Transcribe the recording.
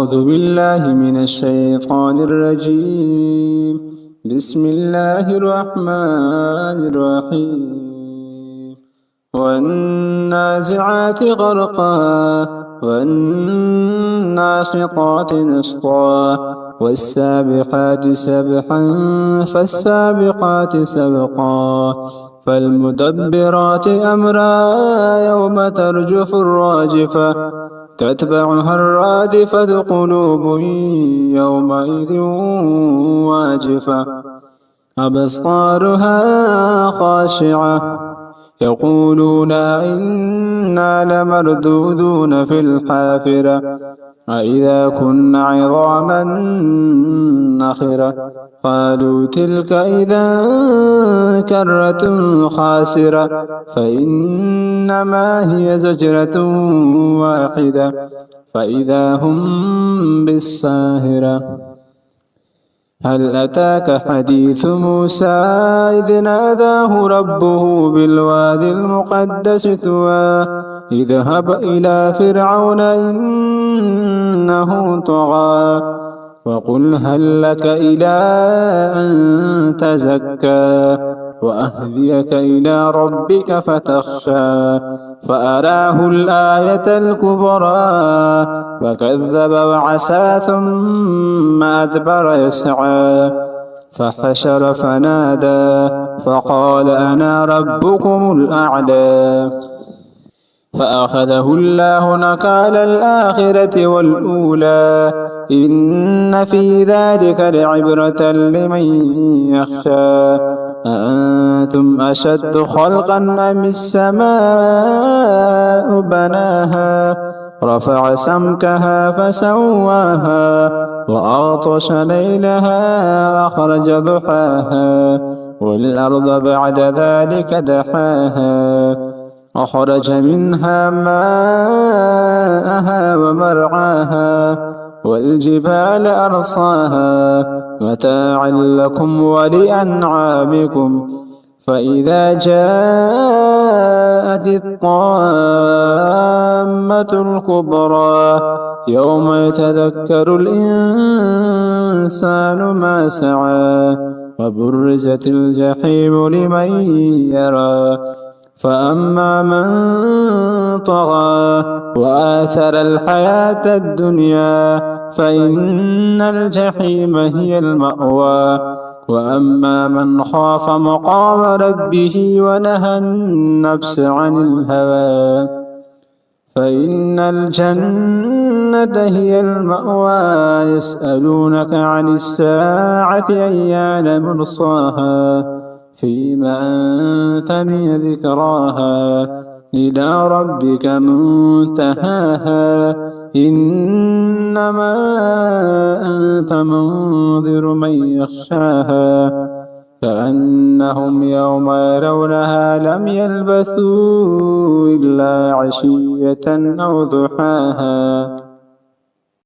أعوذ بالله من الشيطان الرجيم. بسم الله الرحمن الرحيم. والنازعات غرقا والناشطات نشطا والسابحات سبحا فالسابقات سبقا فالمدبرات أمرا يوم ترجف الراجفة تتبعها الرادفة قلوب يومئذ واجفة أبصارها خاشعة يقولون إنا لمردودون في الحافرة أإذا كنا عظاما نخرة قالوا تلك إذا كرة خاسرة فإنما هي زجرة واحدة فإذا هم بالساهرة هل أتاك حديث موسى إذ ناداه ربه بالوادي المقدس طوى اذهب إلى فرعون إنه طغى وقل هل لك إلى أن تزكى وأهديك إلى ربك فتخشى فأراه الآية الكبرى فكذب وعصى ثم أدبر يسعى فحشر فنادى فقال أنا ربكم الأعلى فأخذه الله نكال الآخرة والأولى إن في ذلك لعبرة لمن يخشى أأنتم أشد خلقا أم السماء بناها رفع سمكها فسواها وأغطش ليلها أخرج ضحاها والأرض بعد ذلك دحاها أخرج منها ماءها ومرعاها والجبال أرصاها متاعا لكم ولأنعامكم فإذا جاءت الطامة الكبرى يوم يتذكر الإنسان ما سعى وبرزت الجحيم لمن يرى فأما من طغى وآثر الحياة الدنيا فإن الجحيم هي المأوى وأما من خاف مقام ربه ونهى النفس عن الهوى فإن الجنة هي المأوى يسألونك عن الساعة أيان مرساها فيما أنت من ذكراها إلى ربك منتهاها إنما أنت منذر من يخشاها كأنهم يوم يرونها لم يلبثوا إلا عشية أو ضحاها